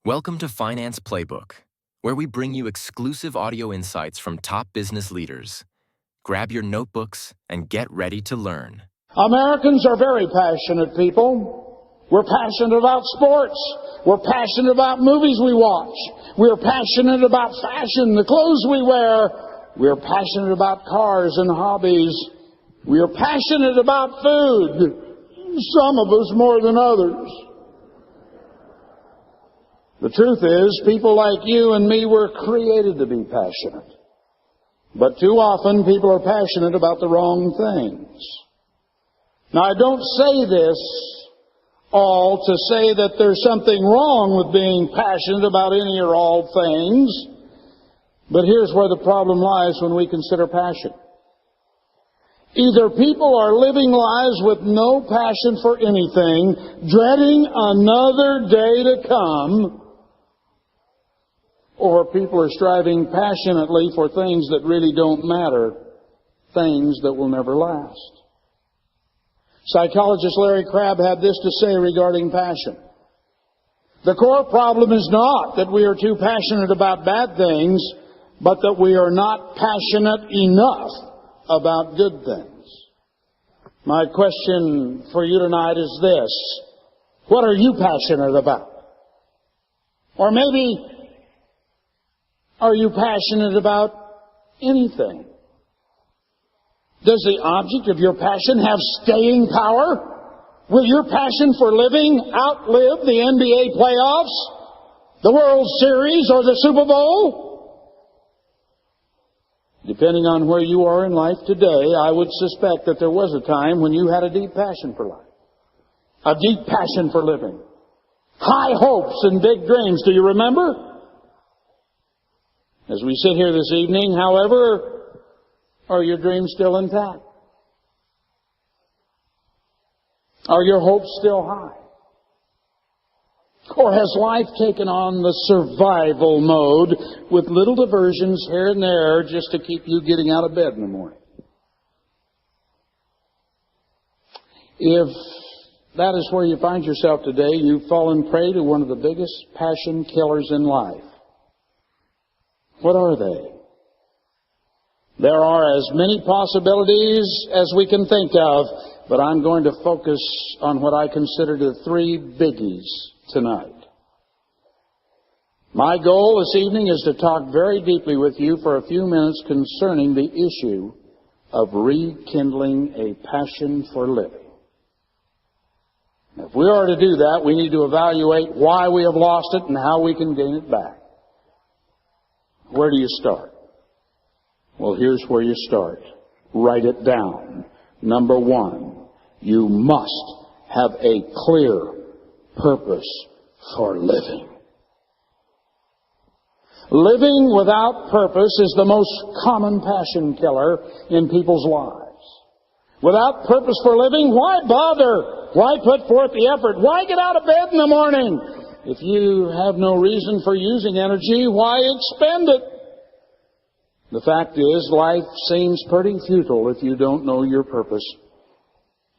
Welcome to Finance Playbook, where we bring you exclusive audio insights from top business leaders. Grab your notebooks and get ready to learn. Americans are very passionate people. We're passionate about sports. We're passionate about movies we watch. We're passionate about fashion, the clothes we wear. We're passionate about cars and hobbies. We're passionate about food. Some of us more than others. The truth is, people like you and me were created to be passionate. But too often, people are passionate about the wrong things. Now, I don't say this all to say that there's something wrong with being passionate about any or all things. But here's where the problem lies when we consider passion. Either people are living lives with no passion for anything, dreading another day to come, or people are striving passionately for things that really don't matter, things that will never last. Psychologist Larry Crabb had this to say regarding passion. The core problem is not that we are too passionate about bad things, but that we are not passionate enough about good things. My question for you tonight is this: what are you passionate about? Or maybe, are you passionate about anything? Does the object of your passion have staying power? Will your passion for living outlive the NBA playoffs, the World Series, or the Super Bowl? Depending on where you are in life today, I would suspect that there was a time when you had a deep passion for life, a deep passion for living, high hopes and big dreams. Do you remember? As we sit here this evening, however, are your dreams still intact? Are your hopes still high? Or has life taken on the survival mode with little diversions here and there just to keep you getting out of bed in the morning? If that is where you find yourself today, you've fallen prey to one of the biggest passion killers in life. What are they? There are as many possibilities as we can think of, but I'm going to focus on what I consider the three biggies tonight. My goal this evening is to talk very deeply with you for a few minutes concerning the issue of rekindling a passion for living. If we are to do that, we need to evaluate why we have lost it and how we can gain it back. Where do you start? Well, here's where you start. Write it down. Number one, you must have a clear purpose for living. Living without purpose is the most common passion killer in people's lives. Without purpose for living, why bother? Why put forth the effort? Why get out of bed in the morning? If you have no reason for using energy, why expend it? The fact is, life seems pretty futile if you don't know your purpose.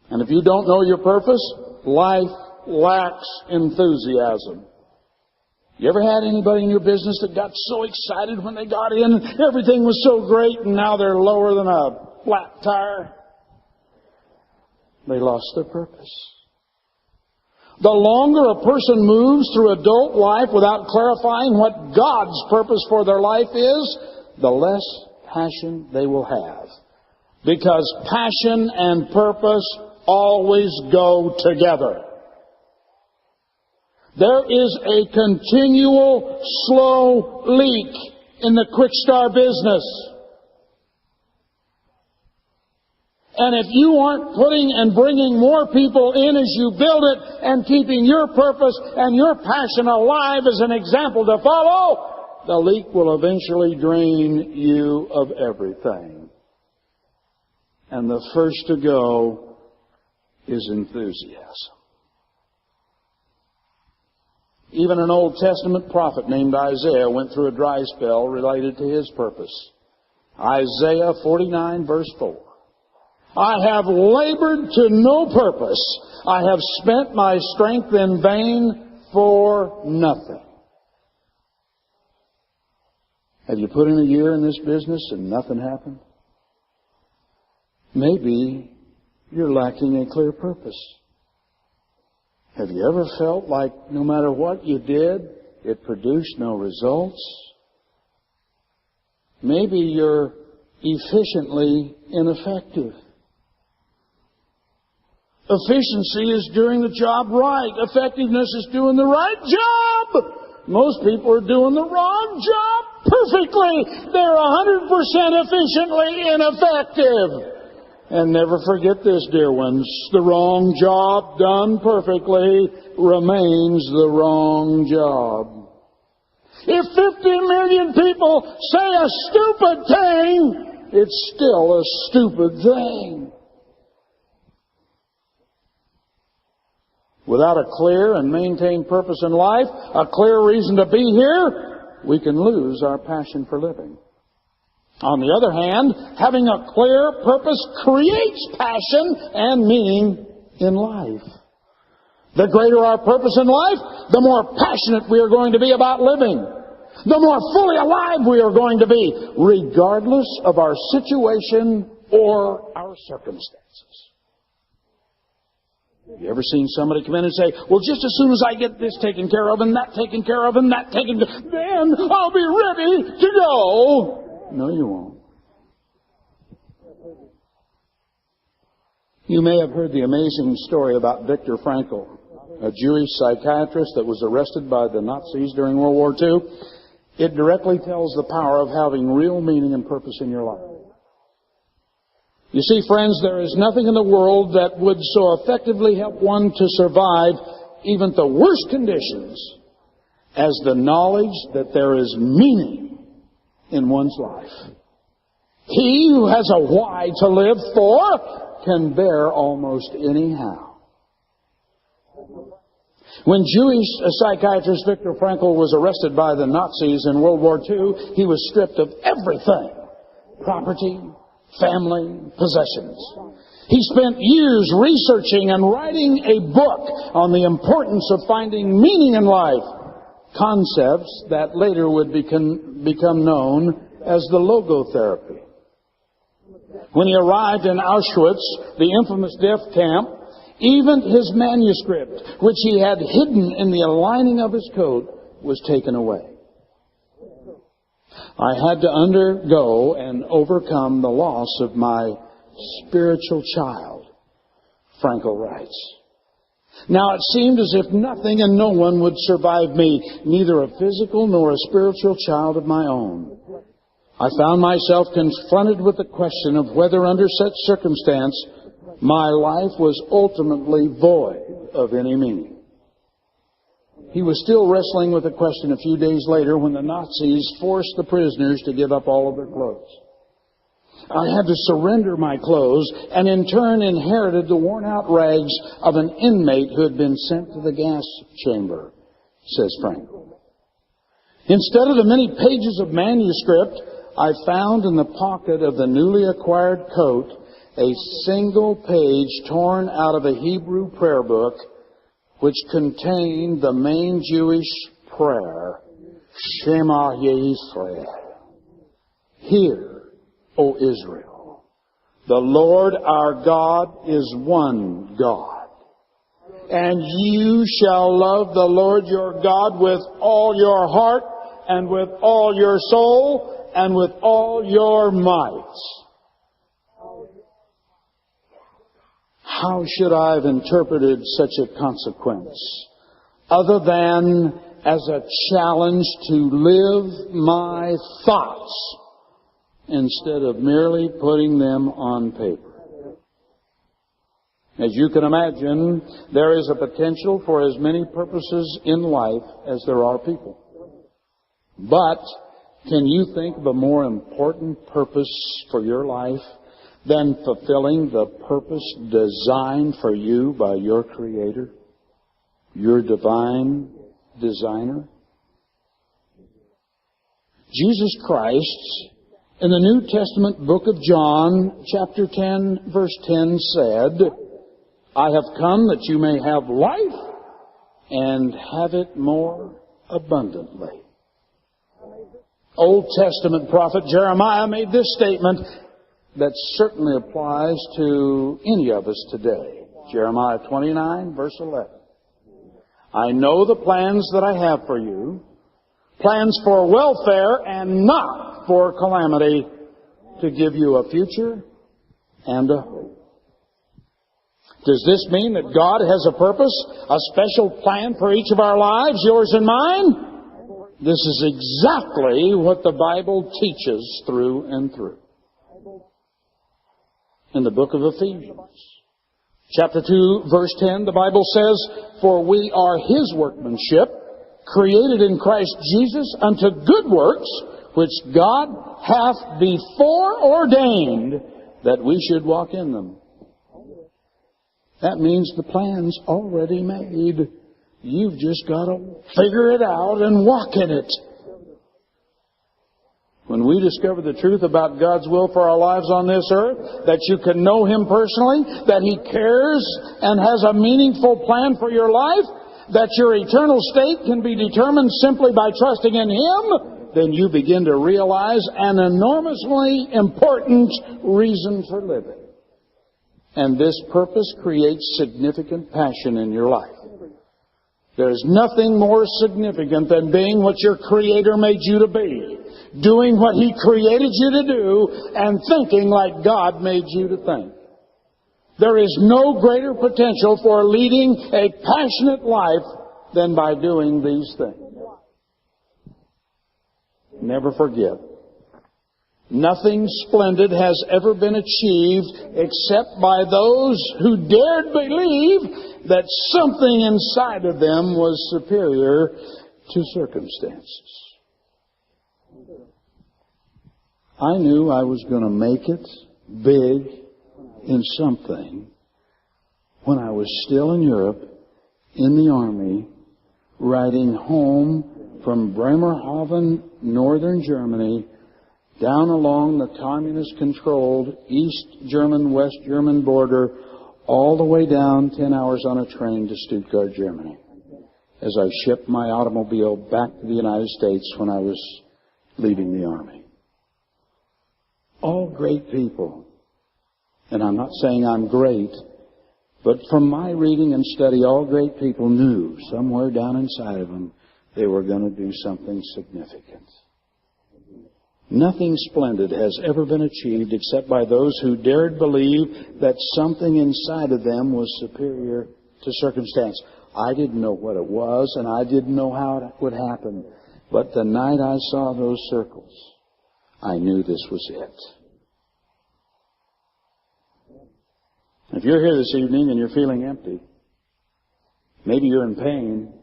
And if you don't know your purpose, life lacks enthusiasm. You ever had anybody in your business that got so excited when they got in and everything was so great and now they're lower than a flat tire? They lost their purpose. The longer a person moves through adult life without clarifying what God's purpose for their life is, the less passion they will have. Because passion and purpose always go together. There is a continual slow leak in the quick start business. And if you aren't putting and bringing more people in as you build it and keeping your purpose and your passion alive as an example to follow, the leak will eventually drain you of everything. And the first to go is enthusiasm. Even an Old Testament prophet named Isaiah went through a dry spell related to his purpose. Isaiah 49 verse 4. I have labored to no purpose. I have spent my strength in vain for nothing. Have you put in a year in this business and nothing happened? Maybe you're lacking a clear purpose. Have you ever felt like no matter what you did, it produced no results? Maybe you're efficiently ineffective. Efficiency is doing the job right. Effectiveness is doing the right job. Most people are doing the wrong job perfectly. They're 100% efficiently ineffective. And never forget this, dear ones. The wrong job done perfectly remains the wrong job. If 50 million people say a stupid thing, it's still a stupid thing. Without a clear and maintained purpose in life, a clear reason to be here, we can lose our passion for living. On the other hand, having a clear purpose creates passion and meaning in life. The greater our purpose in life, the more passionate we are going to be about living. The more fully alive we are going to be, regardless of our situation or our circumstances. Have you ever seen somebody come in and say, well, just as soon as I get this taken care of and that taken care of and that taken care of, then I'll be ready to go? No, you won't. You may have heard the amazing story about Viktor Frankl, a Jewish psychiatrist that was arrested by the Nazis during World War II. It directly tells the power of having real meaning and purpose in your life. You see, friends, there is nothing in the world that would so effectively help one to survive even the worst conditions as the knowledge that there is meaning in one's life. He who has a why to live for can bear almost anyhow. When Jewish psychiatrist Viktor Frankl was arrested by the Nazis in World War II, he was stripped of everything: property, family, possessions. He spent years researching and writing a book on the importance of finding meaning in life, concepts that later would become known as the logotherapy. When he arrived in Auschwitz, the infamous death camp, even his manuscript, which he had hidden in the lining of his coat, was taken away. I had to undergo and overcome the loss of my spiritual child, Frankl writes. Now it seemed as if nothing and no one would survive me, neither a physical nor a spiritual child of my own. I found myself confronted with the question of whether under such circumstance my life was ultimately void of any meaning. He was still wrestling with the question a few days later when the Nazis forced the prisoners to give up all of their clothes. I had to surrender my clothes and in turn inherited the worn-out rags of an inmate who had been sent to the gas chamber, says Frank. Instead of the many pages of manuscript, I found in the pocket of the newly acquired coat a single page torn out of a Hebrew prayer book which contained the main Jewish prayer, Shema Yisrael. Hear, O Israel, the Lord our God is one God. And you shall love the Lord your God with all your heart and with all your soul and with all your might. How should I have interpreted such a consequence other than as a challenge to live my thoughts instead of merely putting them on paper? As you can imagine, there is a potential for as many purposes in life as there are people. But can you think of a more important purpose for your life than fulfilling the purpose designed for you by your Creator, your divine designer? Jesus Christ, in the New Testament book of John, chapter 10, verse 10, said, I have come that you may have life and have it more abundantly. Old Testament prophet Jeremiah made this statement that certainly applies to any of us today. Jeremiah 29, verse 11. I know the plans that I have for you, plans for welfare and not for calamity, to give you a future and a hope. Does this mean that God has a purpose, a special plan for each of our lives, yours and mine? This is exactly what the Bible teaches through and through. In the book of Ephesians, chapter 2, verse 10, the Bible says, For we are His workmanship, created in Christ Jesus unto good works, which God hath before ordained that we should walk in them. That means the plan's already made. You've just got to figure it out and walk in it. When we discover the truth about God's will for our lives on this earth, that you can know Him personally, that He cares and has a meaningful plan for your life, that your eternal state can be determined simply by trusting in Him, then you begin to realize an enormously important reason for living. And this purpose creates significant passion in your life. There's nothing more significant than being what your Creator made you to be, doing what He created you to do, and thinking like God made you to think. There is no greater potential for leading a passionate life than by doing these things. Never forget, nothing splendid has ever been achieved except by those who dared believe that something inside of them was superior to circumstances. I knew I was going to make it big in something when I was still in Europe, in the Army, riding home from Bremerhaven, northern Germany, down along the communist-controlled East German, West German border, all the way down 10 hours on a train to Stuttgart, Germany, as I shipped my automobile back to the United States when I was leaving the Army. All great people. And I'm not saying I'm great, but from my reading and study, all great people knew somewhere down inside of them they were going to do something significant. Nothing splendid has ever been achieved except by those who dared believe that something inside of them was superior to circumstance. I didn't know what it was, and I didn't know how it would happen. But the night I saw those circles, I knew this was it. If you're here this evening and you're feeling empty, maybe you're in pain,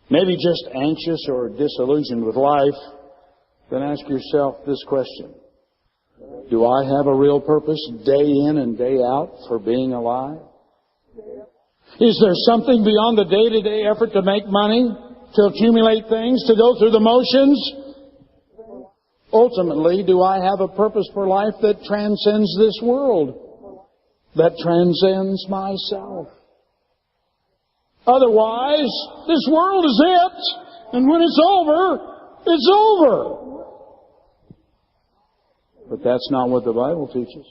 maybe just anxious or disillusioned with life, then ask yourself this question. Do I have a real purpose day in and day out for being alive? Is there something beyond the day-to-day effort to make money, to accumulate things, to go through the motions? Ultimately, do I have a purpose for life that transcends this world, that transcends myself? Otherwise, this world is it, and when it's over, it's over. But that's not what the Bible teaches.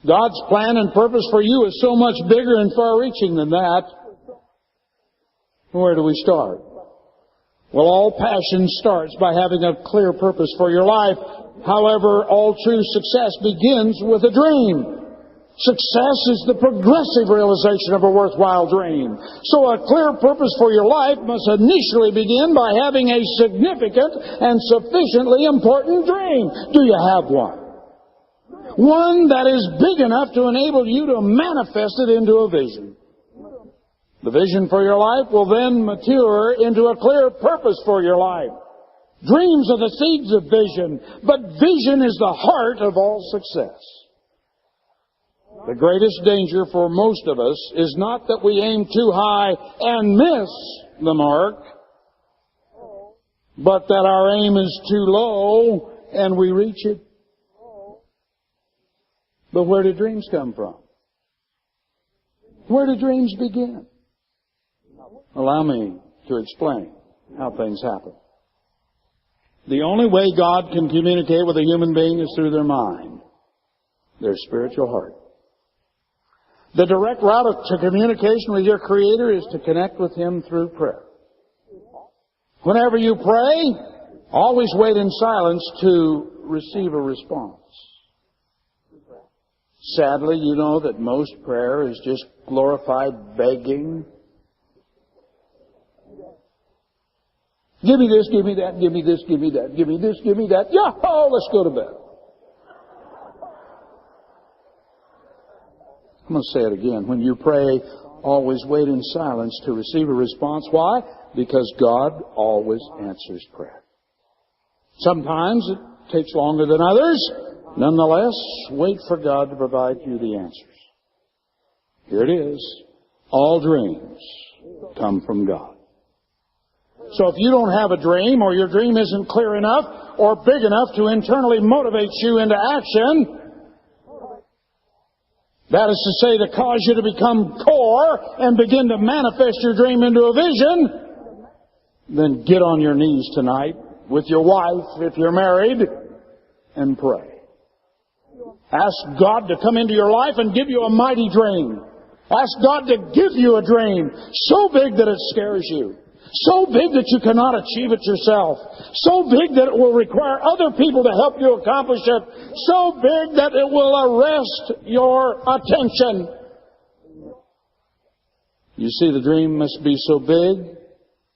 God's plan and purpose for you is so much bigger and far-reaching than that. Where do we start? Well, all passion starts by having a clear purpose for your life. However, all true success begins with a dream. Success is the progressive realization of a worthwhile dream. So a clear purpose for your life must initially begin by having a significant and sufficiently important dream. Do you have one? One that is big enough to enable you to manifest it into a vision. The vision for your life will then mature into a clear purpose for your life. Dreams are the seeds of vision, but vision is the heart of all success. The greatest danger for most of us is not that we aim too high and miss the mark, but that our aim is too low and we reach it. But where do dreams come from? Where do dreams begin? Allow me to explain how things happen. The only way God can communicate with a human being is through their mind, their spiritual heart. The direct route to communication with your Creator is to connect with Him through prayer. Whenever you pray, always wait in silence to receive a response. Sadly, you know that most prayer is just glorified begging. Give me this, give me that, give me this, give me that, give me this, give me that. Yahoo, let's go to bed. I'm going to say it again. When you pray, always wait in silence to receive a response. Why? Because God always answers prayer. Sometimes it takes longer than others. Nonetheless, wait for God to provide you the answers. Here it is. All dreams come from God. So if you don't have a dream, or your dream isn't clear enough or big enough to internally motivate you into action, that is to say, to cause you to become core and begin to manifest your dream into a vision, then get on your knees tonight with your wife, if you're married, and pray. Ask God to come into your life and give you a mighty dream. Ask God to give you a dream so big that it scares you. So big that you cannot achieve it yourself. So big that it will require other people to help you accomplish it. So big that it will arrest your attention. You see, the dream must be so big,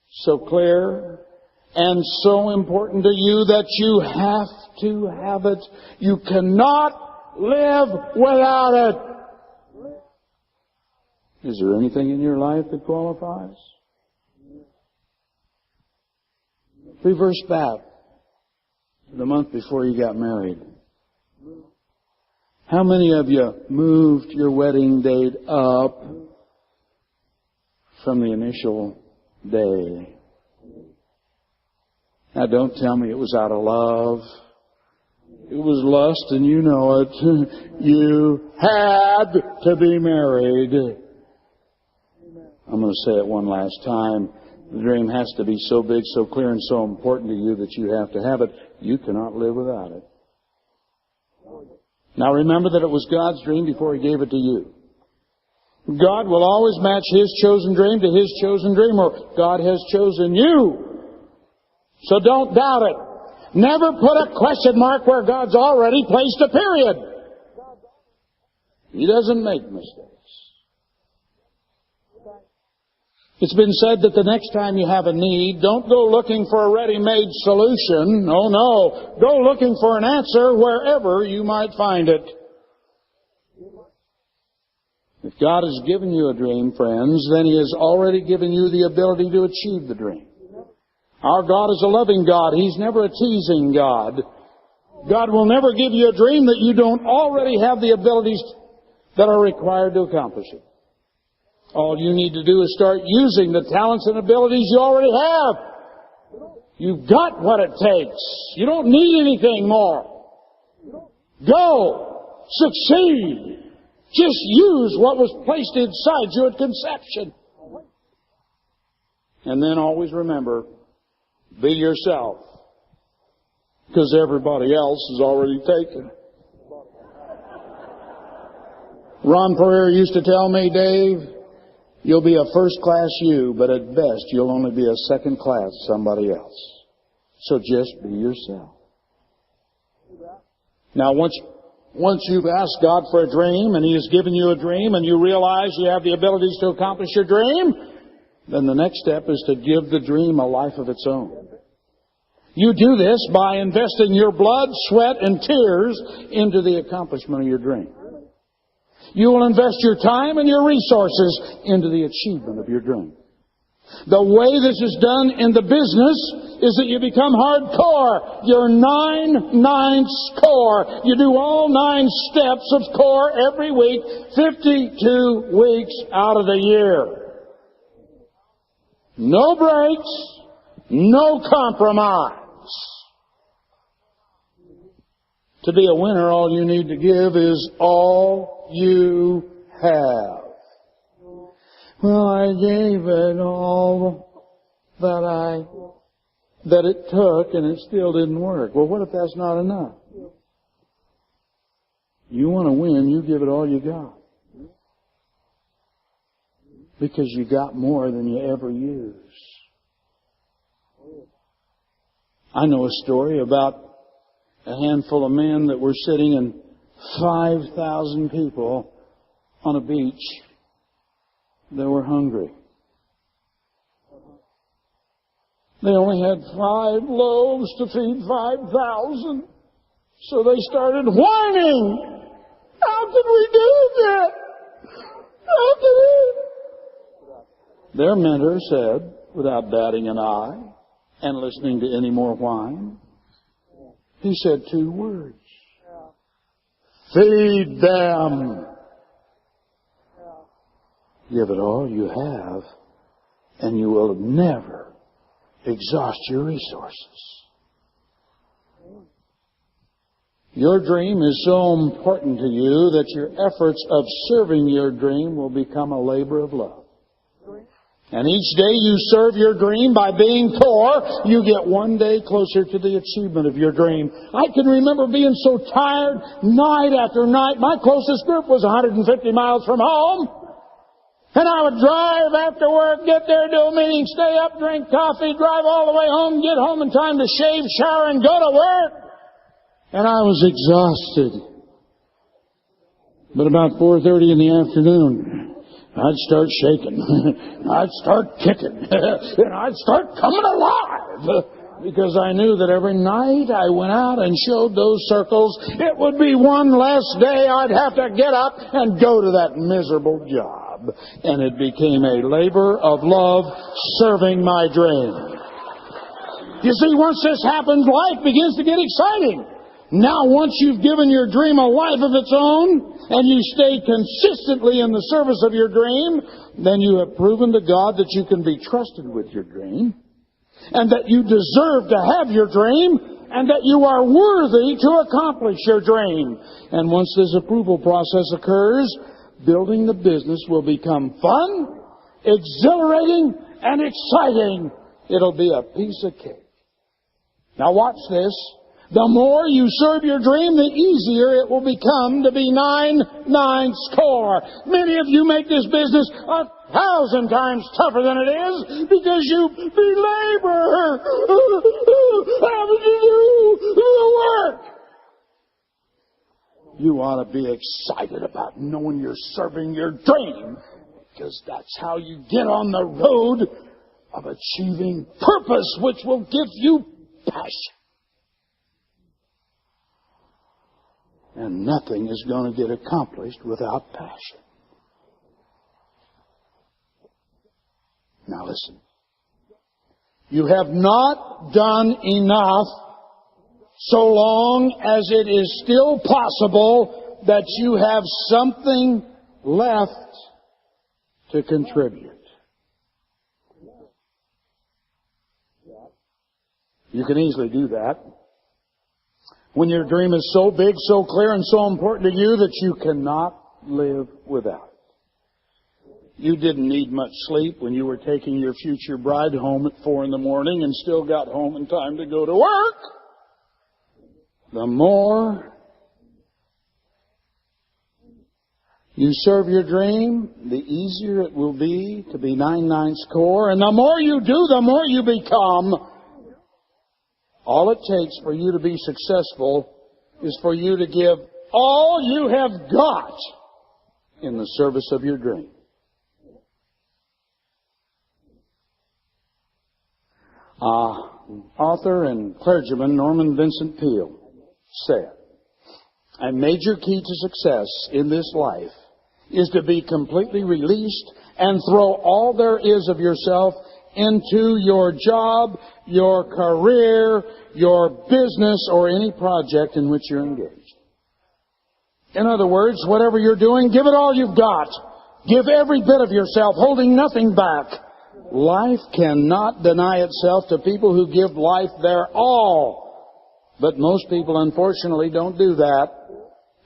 so clear, and so important to you that you have to have it. You cannot live without it. Is there anything in your life that qualifies? Reverse back to the month before you got married. How many of you moved your wedding date up from the initial day? Now don't tell me it was out of love. It was lust, and you know it. You had to be married. I'm going to say it one last time. The dream has to be so big, so clear, and so important to you that you have to have it. You cannot live without it. Now remember that it was God's dream before He gave it to you. God will always match His chosen dream to His chosen dream, or God has chosen you. So don't doubt it. Never put a question mark where God's already placed a period. He doesn't make mistakes. It's been said that the next time you have a need, don't go looking for a ready-made solution. Oh no. Go looking for an answer wherever you might find it. If God has given you a dream, friends, then He has already given you the ability to achieve the dream. Our God is a loving God. He's never a teasing God. God will never give you a dream that you don't already have the abilities that are required to accomplish it. All you need to do is start using the talents and abilities you already have. You've got what it takes. You don't need anything more. Go. Succeed. Just use what was placed inside you at conception. And then always remember, be yourself. Because everybody else is already taken. Ron Pereira used to tell me, Dave, you'll be a first-class you, but at best you'll only be a second-class somebody else. So just be yourself. Now, once you've asked God for a dream, and He has given you a dream, and you realize you have the abilities to accomplish your dream, then the next step is to give the dream a life of its own. You do this by investing your blood, sweat, and tears into the accomplishment of your dream. You will invest your time and your resources into the achievement of your dream. The way this is done in the business is that you become hardcore. You're 9/9 core. You do all 9 steps of core every week, 52 weeks out of the year. No breaks, no compromise. To be a winner, all you need to give is all you have. Well, I gave it all that I that it took and it still didn't work. Well, what if that's not enough? You want to win, you give it all you got. Because you got more than you ever used. I know a story about a handful of men that were sitting in 5,000 people on a beach. They were hungry. They only had 5 loaves to feed 5,000. So they started whining. How could we do that? How could we? Their mentor said, without batting an eye and listening to any more whine, he said 2 words. Feed them. Give it all you have, and you will never exhaust your resources. Your dream is so important to you that your efforts of serving your dream will become a labor of love. And each day you serve your dream by being poor, you get one day closer to the achievement of your dream. I can remember being so tired night after night. My closest group was 150 miles from home. And I would drive after work, get there, do a meeting, stay up, drink coffee, drive all the way home, get home in time to shave, shower, and go to work. And I was exhausted. But about 4:30 in the afternoon, I'd start shaking. I'd start kicking. And I'd start coming alive. Because I knew that every night I went out and showed those circles, it would be one less day I'd have to get up and go to that miserable job. And it became a labor of love serving my dream. You see, once this happens, life begins to get exciting. Now, once you've given your dream a life of its own, and you stay consistently in the service of your dream, then you have proven to God that you can be trusted with your dream, and that you deserve to have your dream, and that you are worthy to accomplish your dream. And once this approval process occurs, building the business will become fun, exhilarating, and exciting. It'll be a piece of cake. Now watch this. The more you serve your dream, the easier it will become to be 9-9 score. Many of you make this business 1,000 times tougher than it is because you belabor having to do the work. You ought to be excited about knowing you're serving your dream, because that's how you get on the road of achieving purpose, which will give you passion. And nothing is going to get accomplished without passion. Now listen. You have not done enough so long as it is still possible that you have something left to contribute. You can easily do that when your dream is so big, so clear, and so important to you that you cannot live without it. You didn't need much sleep when you were taking your future bride home at 4 in the morning and still got home in time to go to work. The more you serve your dream, the easier it will be to be 9-9 score. And the more you do, the more you become. All it takes for you to be successful is for you to give all you have got in the service of your dream. Author and clergyman Norman Vincent Peale said, "A major key to success in this life is to be completely released and throw all there is of yourself into your job, your career, your business, or any project in which you're engaged." In other words, whatever you're doing, give it all you've got. Give every bit of yourself, holding nothing back. Life cannot deny itself to people who give life their all. But most people, unfortunately, don't do that.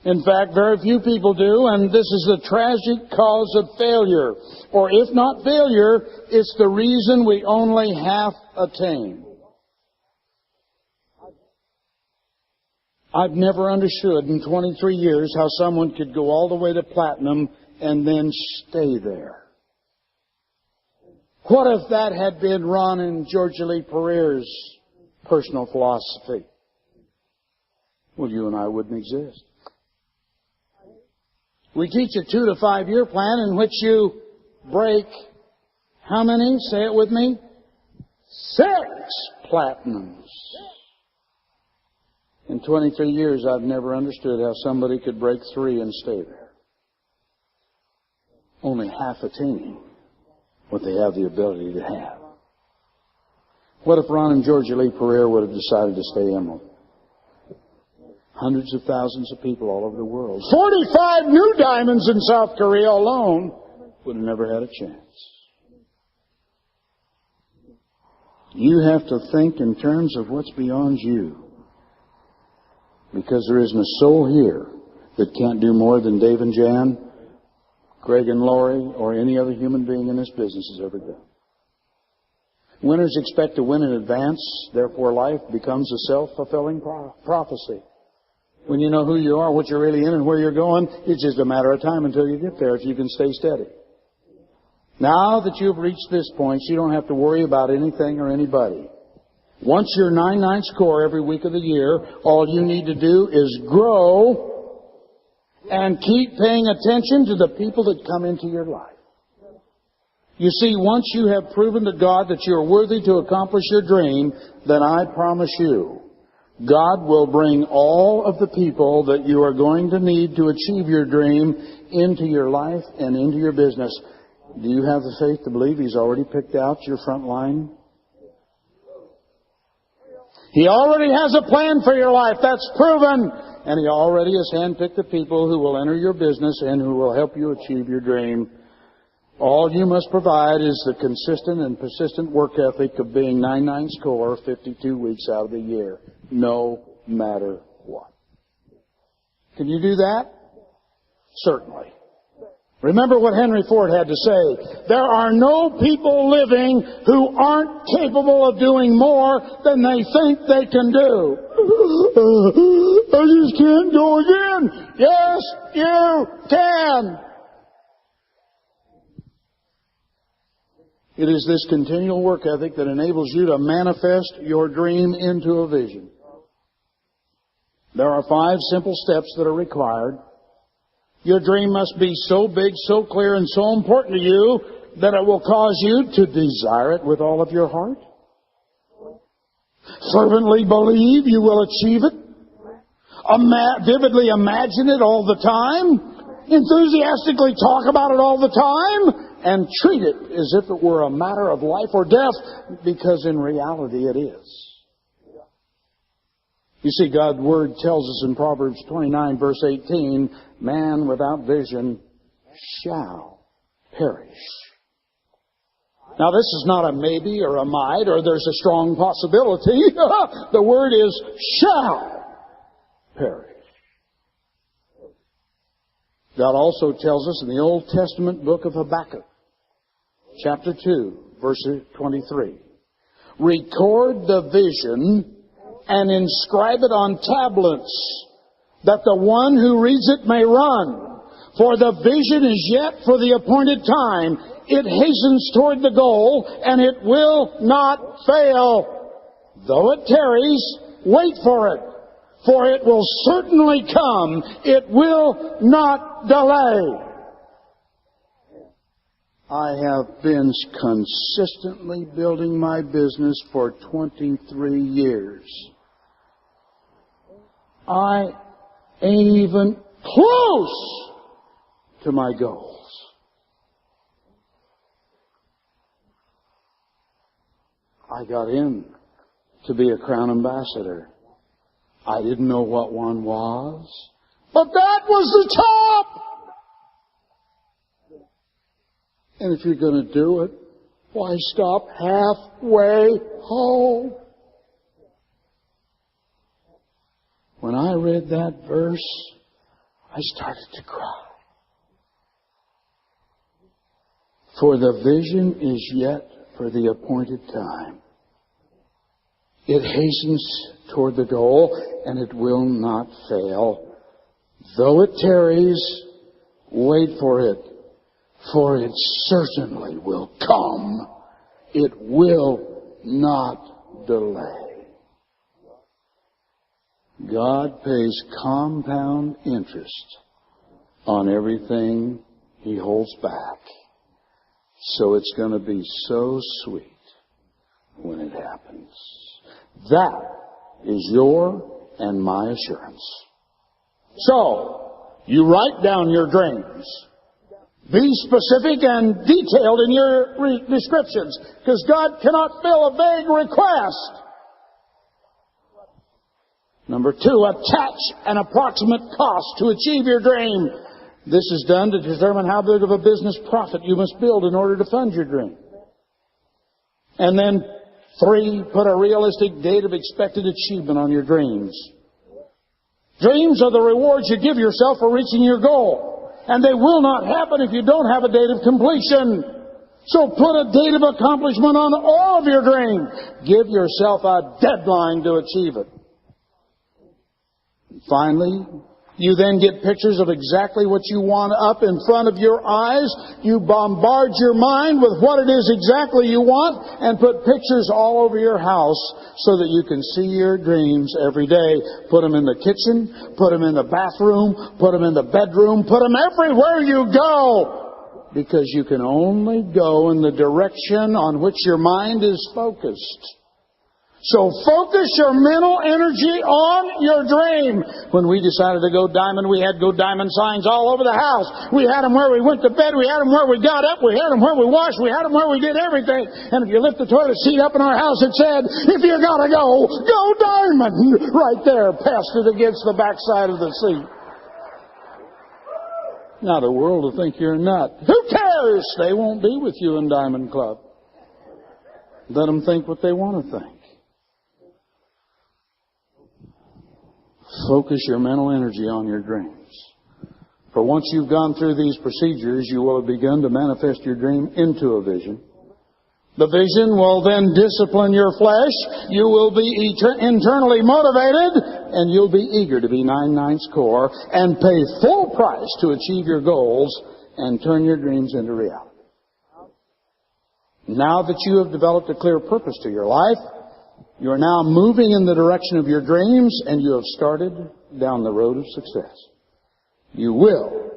In fact, very few people do, and this is the tragic cause of failure. Or if not failure, it's the reason we only half attain. I've never understood in 23 years how someone could go all the way to platinum and then stay there. What if that had been Ron and Georgia Lee Pereira's personal philosophy? Well, you and I wouldn't exist. We teach a 2 to 5 year plan in which you break, how many? Say it with me. 6 platinums. In 23 years, I've never understood how somebody could break 3 and stay there, only half attaining what they have the ability to have. What if Ron and Georgia Lee Pereira would have decided to stay emerald? Hundreds of thousands of people all over the world. 45 new diamonds in South Korea alone would have never had a chance. You have to think in terms of what's beyond you. Because there isn't a soul here that can't do more than Dave and Jan, Greg and Lori, or any other human being in this business has ever done. Winners expect to win in advance, therefore life becomes a self-fulfilling prophecy. When you know who you are, what you're really in, and where you're going, it's just a matter of time until you get there if you can stay steady. Now that you've reached this point, you don't have to worry about anything or anybody. Once you're 9/9 score every week of the year, all you need to do is grow and keep paying attention to the people that come into your life. You see, once you have proven to God that you're worthy to accomplish your dream, then I promise you, God will bring all of the people that you are going to need to achieve your dream into your life and into your business. Do you have the faith to believe He's already picked out your front line? He already has a plan for your life. That's proven. And He already has handpicked the people who will enter your business and who will help you achieve your dream. All you must provide is the consistent and persistent work ethic of being 9/9 score 52 weeks out of the year, no matter what. Can you do that? Certainly. Remember what Henry Ford had to say. There are no people living who aren't capable of doing more than they think they can do. I just can't go again. Yes, you can. It is this continual work ethic that enables you to manifest your dream into a vision. There are 5 simple steps that are required. Your dream must be so big, so clear, and so important to you that it will cause you to desire it with all of your heart. Fervently believe you will achieve it. Vividly imagine it all the time. Enthusiastically talk about it all the time. And treat it as if it were a matter of life or death, because in reality it is. You see, God's Word tells us in Proverbs 29, verse 18, man without vision shall perish. Now, this is not a maybe or a might or there's a strong possibility. The word is shall perish. God also tells us in the Old Testament book of Habakkuk, chapter 2, verse 23, record the vision and inscribe it on tablets, that the one who reads it may run. For the vision is yet for the appointed time. It hastens toward the goal, and it will not fail. Though it tarries, wait for it, for it will certainly come. It will not delay. I have been consistently building my business for 23 years. I ain't even close to my goals. I got in to be a Crown Ambassador. I didn't know what one was, but that was the top. And if you're going to do it, why stop halfway home? When I read that verse, I started to cry. For the vision is yet for the appointed time. It hastens toward the goal, and it will not fail. Though it tarries, wait for it certainly will come. It will not delay. God pays compound interest on everything He holds back. So it's going to be so sweet when it happens. That is your and my assurance. So, you write down your dreams. Be specific and detailed in your descriptions, because God cannot fill a vague request. Number 2, attach an approximate cost to achieve your dream. This is done to determine how big of a business profit you must build in order to fund your dream. And then 3, put a realistic date of expected achievement on your dreams. Dreams are the rewards you give yourself for reaching your goal. And they will not happen if you don't have a date of completion. So put a date of accomplishment on all of your dreams. Give yourself a deadline to achieve it. Finally, you then get pictures of exactly what you want up in front of your eyes. You bombard your mind with what it is exactly you want and put pictures all over your house so that you can see your dreams every day. Put them in the kitchen, put them in the bathroom, put them in the bedroom, put them everywhere you go. Because you can only go in the direction on which your mind is focused. So focus your mental energy on your dream. When we decided to go diamond, we had go diamond signs all over the house. We had them where we went to bed. We had them where we got up. We had them where we washed. We had them where we did everything. And if you lift the toilet seat up in our house, it said, if you gotta go, go diamond. Right there, pasted against the backside of the seat. Now the world will think you're a nut. Who cares? They won't be with you in Diamond Club. Let them think what they want to think. Focus your mental energy on your dreams. For once you've gone through these procedures, you will have begun to manifest your dream into a vision. The vision will then discipline your flesh. You will be internally motivated, and you'll be eager to be 9/9 core and pay full price to achieve your goals and turn your dreams into reality. Now that you have developed a clear purpose to your life, you are now moving in the direction of your dreams, and you have started down the road of success. You will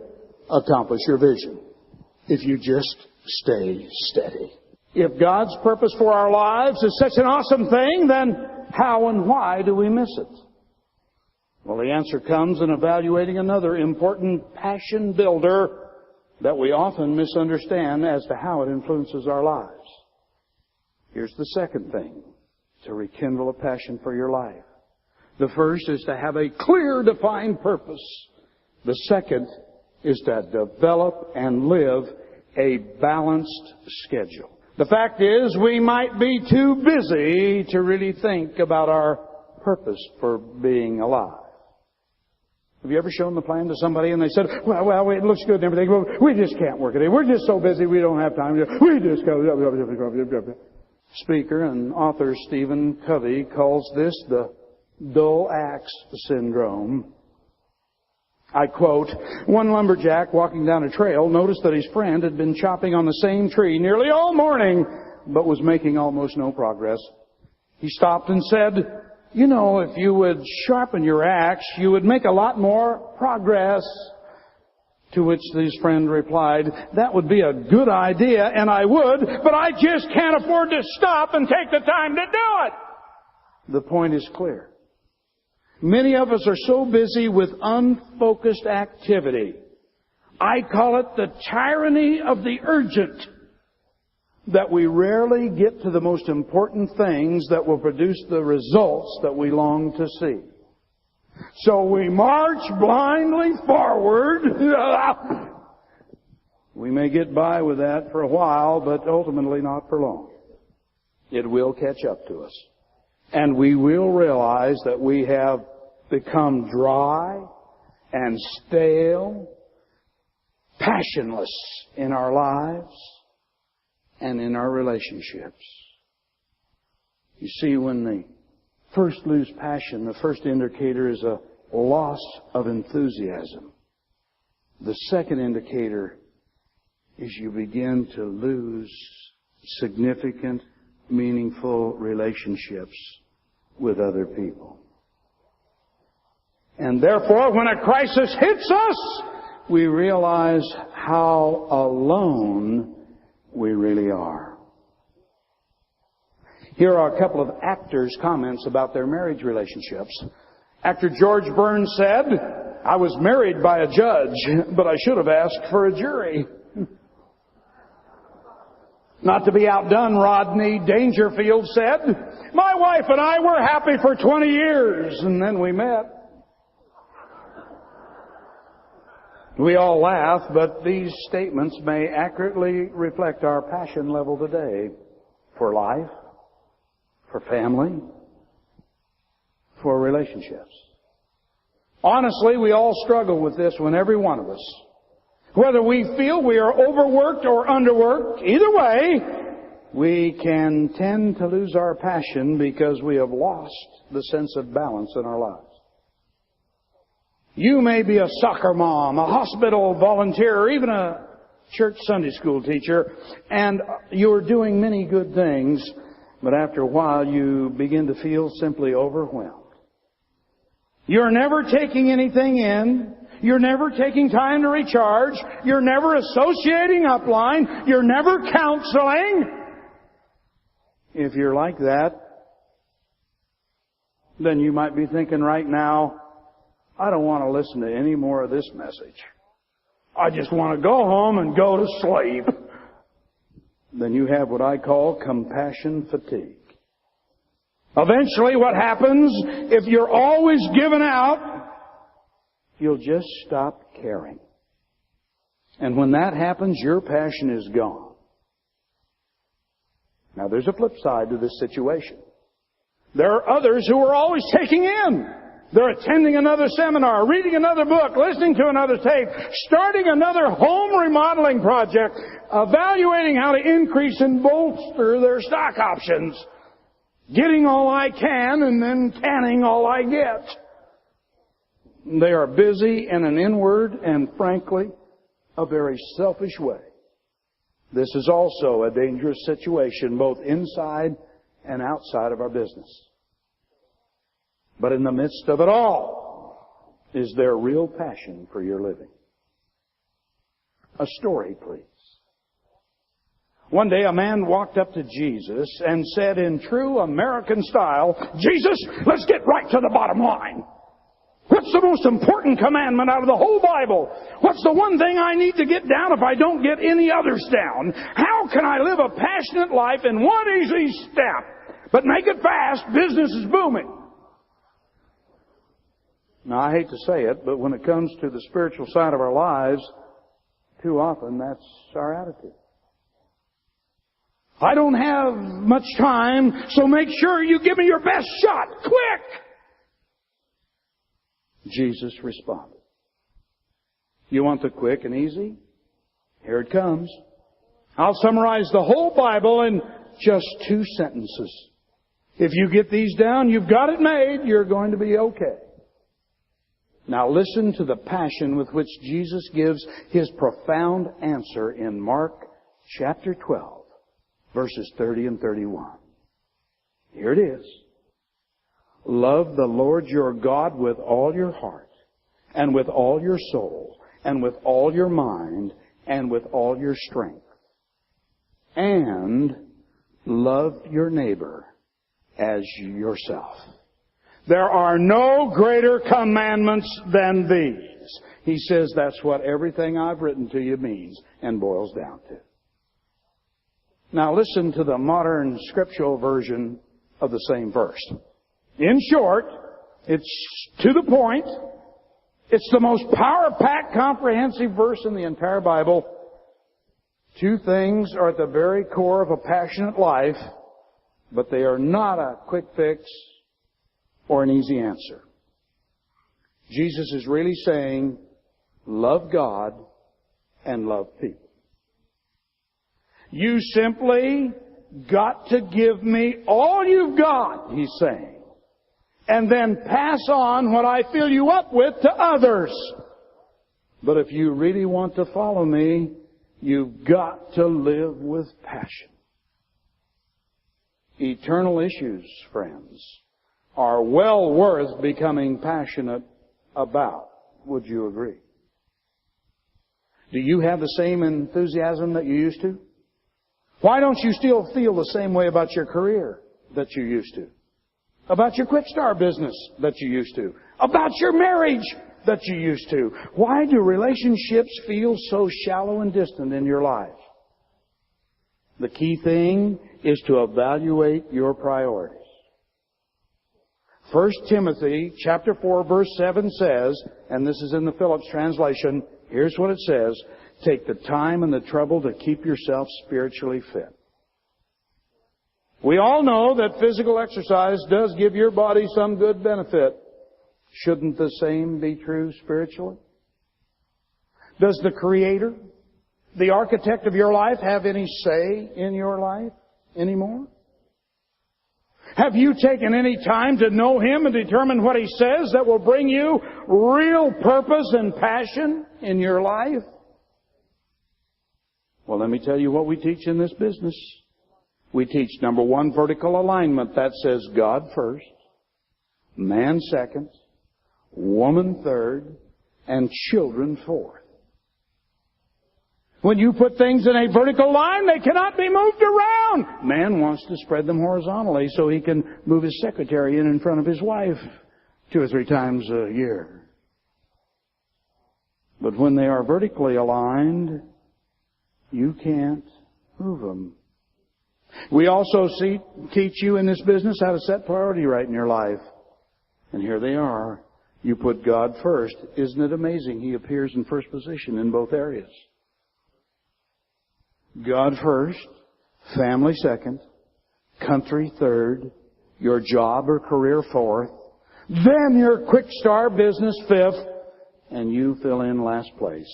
accomplish your vision if you just stay steady. If God's purpose for our lives is such an awesome thing, then how and why do we miss it? Well, the answer comes in evaluating another important passion builder that we often misunderstand as to how it influences our lives. Here's the second thing to rekindle a passion for your life. The first is to have a clear, defined purpose. The second is to develop and live a balanced schedule. The fact is, we might be too busy to really think about our purpose for being alive. Have you ever shown the plan to somebody and they said, well, it looks good and everything, but we just can't work it in. We're just so busy we don't have time. We just go. Speaker and author Stephen Covey calls this the dull axe syndrome. I quote, one lumberjack walking down a trail noticed that his friend had been chopping on the same tree nearly all morning, but was making almost no progress. He stopped and said, you know, if you would sharpen your axe, you would make a lot more progress. To which his friend replied, that would be a good idea, and I would, but I just can't afford to stop and take the time to do it. The point is clear. Many of us are so busy with unfocused activity. I call it the tyranny of the urgent, that we rarely get to the most important things that will produce the results that we long to see. So we march blindly forward. We may get by with that for a while, but ultimately not for long. It will catch up to us. And we will realize that we have become dry and stale, passionless in our lives and in our relationships. You see, when the first lose passion, the first indicator is a loss of enthusiasm. The second indicator is you begin to lose significant, meaningful relationships with other people. And therefore, when a crisis hits us, we realize how alone we really are. Here are a couple of actors' comments about their marriage relationships. Actor George Burns said, "I was married by a judge, but I should have asked for a jury." Not to be outdone, Rodney Dangerfield said, "My wife and I were happy for 20 years, and then we met." We all laugh, but these statements may accurately reflect our passion level today for life, for family, for relationships. Honestly, we all struggle with this one, every one of us. Whether we feel we are overworked or underworked, either way, we can tend to lose our passion because we have lost the sense of balance in our lives. You may be a soccer mom, a hospital volunteer, or even a church Sunday school teacher, and you're doing many good things, but after a while you begin to feel simply overwhelmed. You're never taking anything in. You're never taking time to recharge. You're never associating upline. You're never counseling. If you're like that, then you might be thinking right now, I don't want to listen to any more of this message. I just want to go home and go to sleep. Then you have what I call compassion fatigue. Eventually what happens, if you're always giving out, you'll just stop caring. And when that happens, your passion is gone. Now there's a flip side to this situation. There are others who are always taking in. They're attending another seminar, reading another book, listening to another tape, starting another home remodeling project, evaluating how to increase and bolster their stock options, getting all I can and then canning all I get. They are busy in an inward and, frankly, a very selfish way. This is also a dangerous situation, both inside and outside of our business. But in the midst of it all, is there real passion for your living? A story, please. One day a man walked up to Jesus and said in true American style, "Jesus, let's get right to the bottom line. What's the most important commandment out of the whole Bible? What's the one thing I need to get down if I don't get any others down? How can I live a passionate life in one easy step? But make it fast, business is booming." Now, I hate to say it, but when it comes to the spiritual side of our lives, too often that's our attitude. I don't have much time, so make sure you give me your best shot, quick! Jesus responded, "You want the quick and easy? Here it comes. I'll summarize the whole Bible in just 2 sentences. If you get these down, you've got it made. You're going to be okay." Now listen to the passion with which Jesus gives His profound answer in Mark chapter 12, verses 30 and 31. Here it is. "Love the Lord your God with all your heart, and with all your soul, and with all your mind, and with all your strength. And love your neighbor as yourself. There are no greater commandments than these." He says that's what everything I've written to you means and boils down to. Now listen to the modern scriptural version of the same verse. In short, it's to the point. It's the most power-packed, comprehensive verse in the entire Bible. 2 things are at the very core of a passionate life, but they are not a quick fix or an easy answer. Jesus is really saying, love God and love people. You simply got to give me all you've got, He's saying. and then pass on what I fill you up with to others. But if you really want to follow me, you've got to live with passion. Eternal issues, friends, are well worth becoming passionate about. Would you agree? Do you have the same enthusiasm that you used to? Why don't you still feel the same way about your career that you used to? About your quick start business that you used to? About your marriage that you used to? Why do relationships feel so shallow and distant in your life? The key thing is to evaluate your priorities. 1 Timothy chapter 4 verse 7 says, and this is in the Phillips translation, here's what it says: take the time and the trouble to keep yourself spiritually fit. We all know that physical exercise does give your body some good benefit. Shouldn't the same be true spiritually? Does the Creator, the architect of your life, have any say in your life anymore? Have you taken any time to know Him and determine what He says that will bring you real purpose and passion in your life? Well, let me tell you what we teach in this business. We teach, number one, vertical alignment. That says God first, man second, woman third, and children fourth. When you put things in a vertical line, they cannot be moved around. Man wants to spread them horizontally so he can move his secretary in front of his wife 2 or 3 times a year. But when they are vertically aligned, you can't move them. We also teach you in this business how to set priority right in your life. And here they are. You put God first. Isn't it amazing? He appears in first position in both areas. God first, family second, country third, your job or career fourth, then your quick start business fifth, and you fill in last place.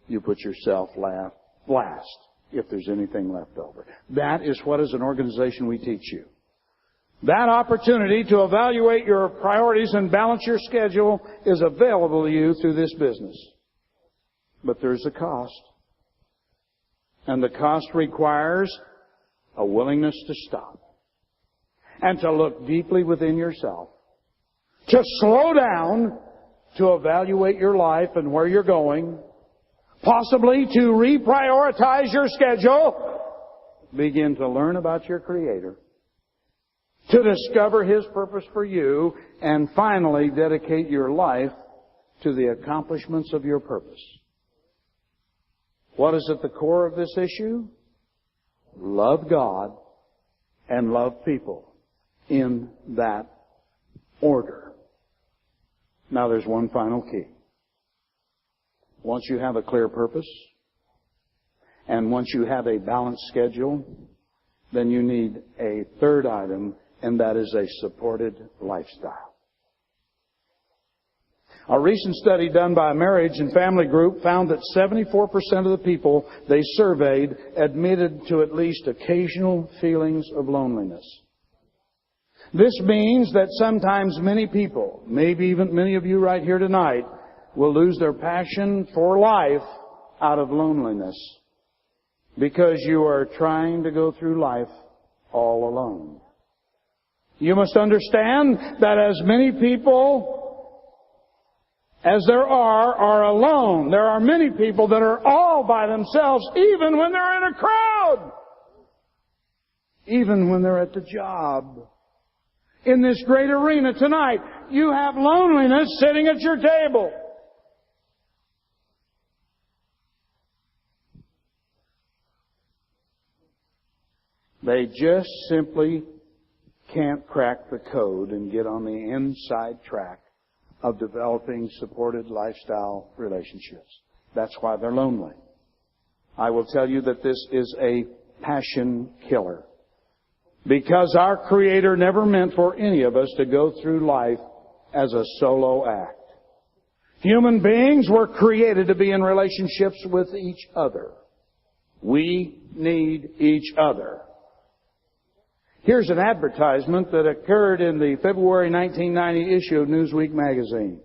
You put yourself last, if there's anything left over. That is what, as an organization, we teach you. That opportunity to evaluate your priorities and balance your schedule is available to you through this business. But there's a cost. And the cost requires a willingness to stop and to look deeply within yourself, to slow down, to evaluate your life and where you're going, possibly to reprioritize your schedule, begin to learn about your Creator, to discover His purpose for you, and finally dedicate your life to the accomplishments of your purpose. What is at the core of this issue? Love God and love people in that order. Now there's one final key. Once you have a clear purpose, and once you have a balanced schedule, then you need a third item, and that is a supported lifestyle. A recent study done by a marriage and family group found that 74% of the people they surveyed admitted to at least occasional feelings of loneliness. This means that sometimes many people, maybe even many of you right here tonight, will lose their passion for life out of loneliness because you are trying to go through life all alone. You must understand that as many people as there are alone. There are many people that are all by themselves, even when they're in a crowd. Even when they're at the job. In this great arena tonight, you have loneliness sitting at your table. They just simply can't crack the code and get on the inside track of developing supported lifestyle relationships. That's why they're lonely. I will tell you that this is a passion killer. Because our Creator never meant for any of us to go through life as a solo act. Human beings were created to be in relationships with each other. We need each other. Here's an advertisement that occurred in the February 1990 issue of Newsweek magazine.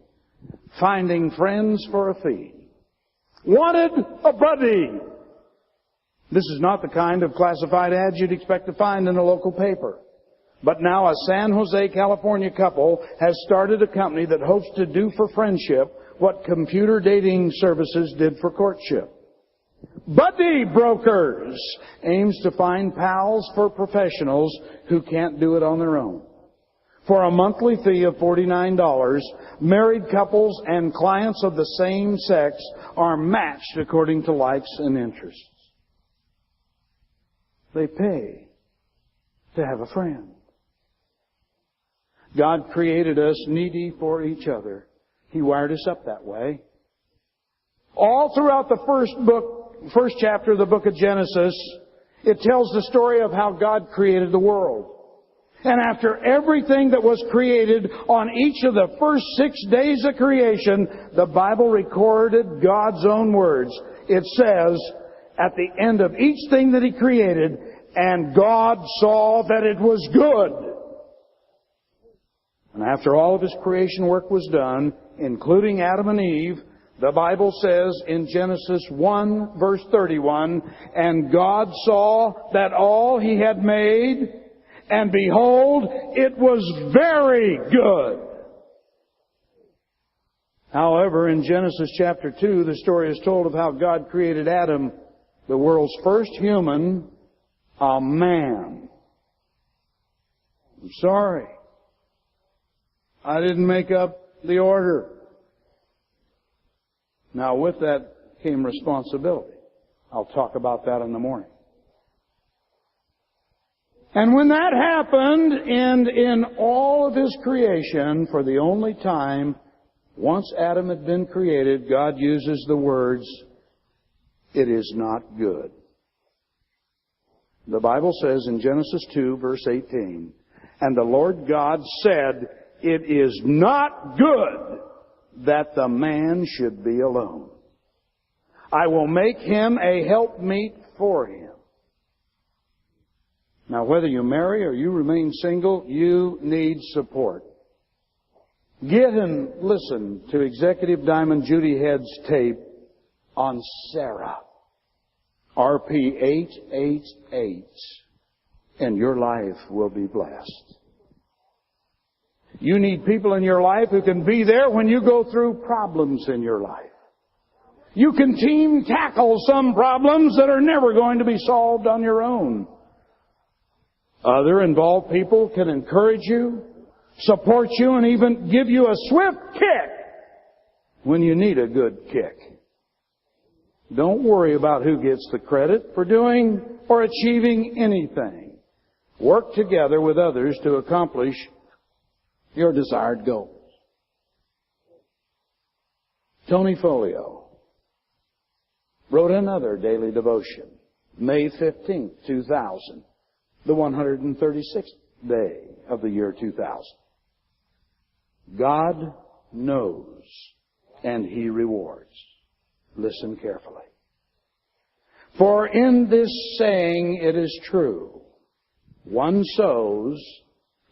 Finding friends for a fee. Wanted a buddy. This is not the kind of classified ads you'd expect to find in a local paper. But now a San Jose, California couple has started a company that hopes to do for friendship what computer dating services did for courtship. Buddy Brokers aims to find pals for professionals who can't do it on their own. For a monthly fee of $49, married couples and clients of the same sex are matched according to likes and interests. They pay to have a friend. God created us needy for each other. He wired us up that way. All throughout the first chapter of the book of Genesis, it tells the story of how God created the world. And after everything that was created on each of the first 6 days of creation, the Bible recorded God's own words. It says, at the end of each thing that He created, and God saw that it was good. And after all of His creation work was done, including Adam and Eve, the Bible says in Genesis 1 verse 31, and God saw that all He had made, and behold, it was very good. However, in Genesis chapter 2, the story is told of how God created Adam, the world's first human, a man. I'm sorry. I didn't make up the order. Now, with that came responsibility. I'll talk about that in the morning. And when that happened, and in all of His creation, for the only time, once Adam had been created, God uses the words, "It is not good." The Bible says in Genesis 2, verse 18, and the Lord God said, "It is not good that the man should be alone. I will make him a helpmeet for him." Now, whether you marry or you remain single, you need support. Get and listen to Executive Diamond Judy Head's tape on Sarah, RP 888, and your life will be blessed. You need people in your life who can be there when you go through problems in your life. You can team tackle some problems that are never going to be solved on your own. Other involved people can encourage you, support you, and even give you a swift kick when you need a good kick. Don't worry about who gets the credit for doing or achieving anything. Work together with others to accomplish your desired goals. Tony Folio wrote another daily devotion, May 15th, 2000, the 136th day of the year 2000. God knows and He rewards. Listen carefully. For in this saying it is true, one sows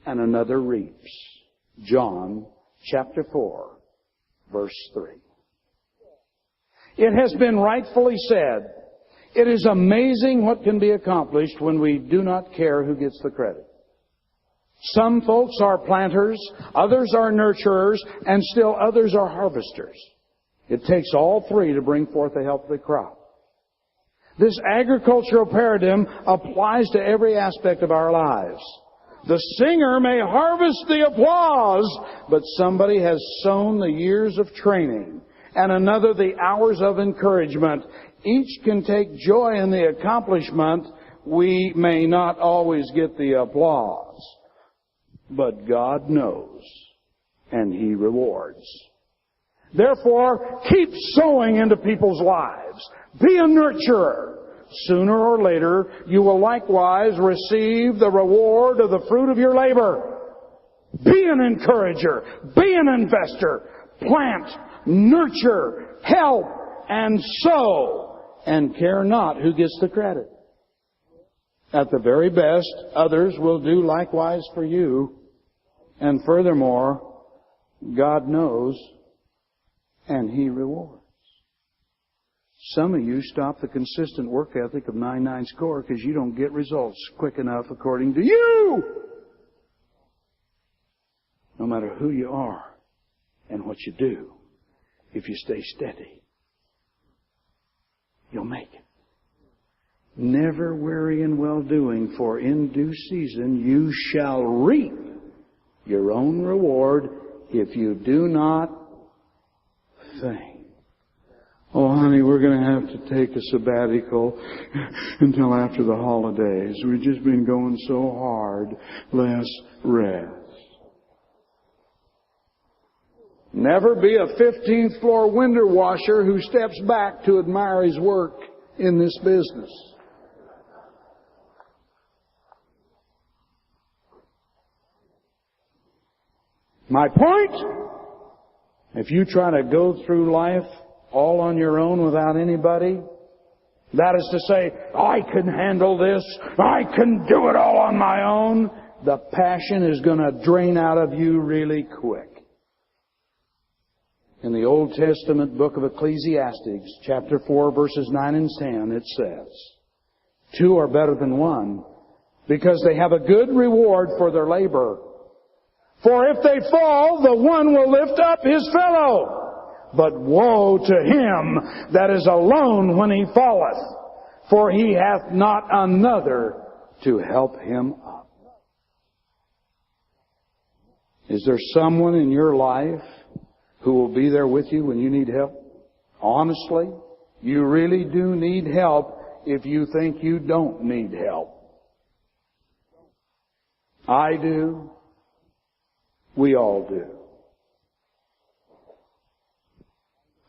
and another reaps. John chapter 4, verse 3. It has been rightfully said, it is amazing what can be accomplished when we do not care who gets the credit. Some folks are planters, others are nurturers, and still others are harvesters. It takes all three to bring forth a healthy crop. This agricultural paradigm applies to every aspect of our lives. The singer may harvest the applause, but somebody has sown the years of training, and another the hours of encouragement. Each can take joy in the accomplishment. We may not always get the applause, but God knows, and He rewards. Therefore, keep sowing into people's lives. Be a nurturer. Sooner or later, you will likewise receive the reward of the fruit of your labor. Be an encourager. Be an investor. Plant, nurture, help, and sow, and care not who gets the credit. At the very best, others will do likewise for you. And furthermore, God knows and He rewards. Some of you stop the consistent work ethic of 99 score because you don't get results quick enough according to you. No matter who you are and what you do, if you stay steady, you'll make it. Never weary in well-doing, for in due season you shall reap your own reward if you do not faint. Oh, honey, we're going to have to take a sabbatical until after the holidays. We've just been going so hard. Let's rest. Never be a 15th floor window washer who steps back to admire his work in this business. My point? If you try to go through life all on your own without anybody, that is to say, I can handle this, I can do it all on my own, the passion is going to drain out of you really quick. In the Old Testament book of Ecclesiastes, chapter 4, verses 9 and 10, it says, 2 are better than 1, because they have a good reward for their labor. For if they fall, the one will lift up his fellow. But woe to him that is alone when he falleth, for he hath not another to help him up. Is there someone in your life who will be there with you when you need help? Honestly, you really do need help if you think you don't need help. I do. We all do.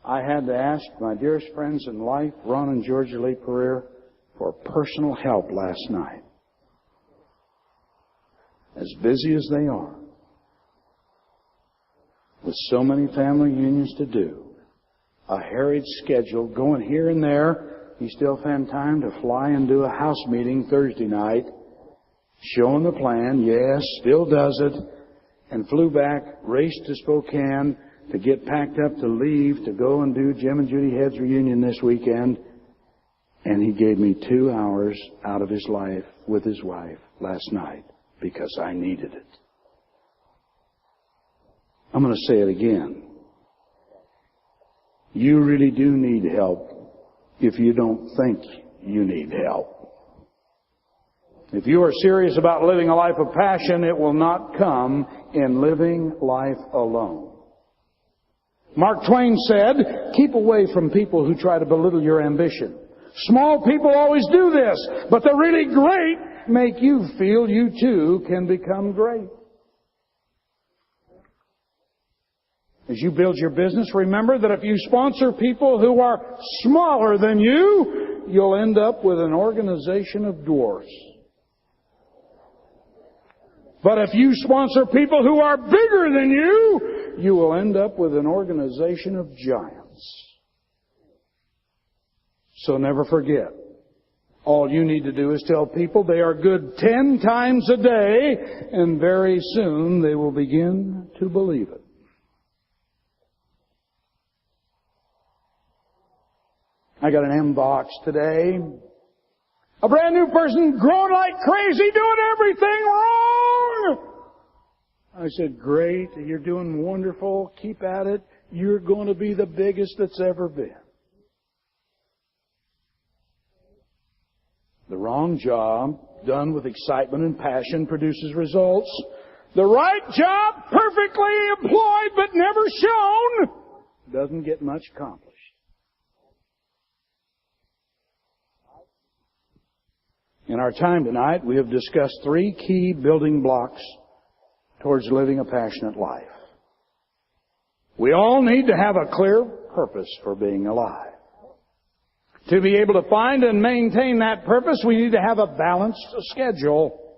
I had to ask my dearest friends in life, Ron and Georgia Lee Pereira, for personal help last night. As busy as they are, with so many family unions to do, a harried schedule, going here and there, he still found time to fly and do a house meeting Thursday night, showing the plan, yes, still does it, and flew back, raced to Spokane, to get packed up to leave to go and do Jim and Judy Head's reunion this weekend. And he gave me 2 hours out of his life with his wife last night because I needed it. I'm going to say it again. You really do need help if you don't think you need help. If you are serious about living a life of passion, it will not come in living life alone. Mark Twain said, keep away from people who try to belittle your ambition. Small people always do this, but the really great make you feel you too can become great. As you build your business, remember that if you sponsor people who are smaller than you, you'll end up with an organization of dwarfs. But if you sponsor people who are bigger than you, you will end up with an organization of giants. So never forget, all you need to do is tell people they are good 10 times a day, and very soon they will begin to believe it. I got an inbox today. A brand new person growing like crazy, doing everything wrong. I said, great, you're doing wonderful. Keep at it. You're going to be the biggest that's ever been. The wrong job, done with excitement and passion, produces results. The right job, perfectly employed but never shown, doesn't get much accomplished. In our time tonight, we have discussed 3 key building blocks towards living a passionate life. We all need to have a clear purpose for being alive. To be able to find and maintain that purpose, we need to have a balanced schedule.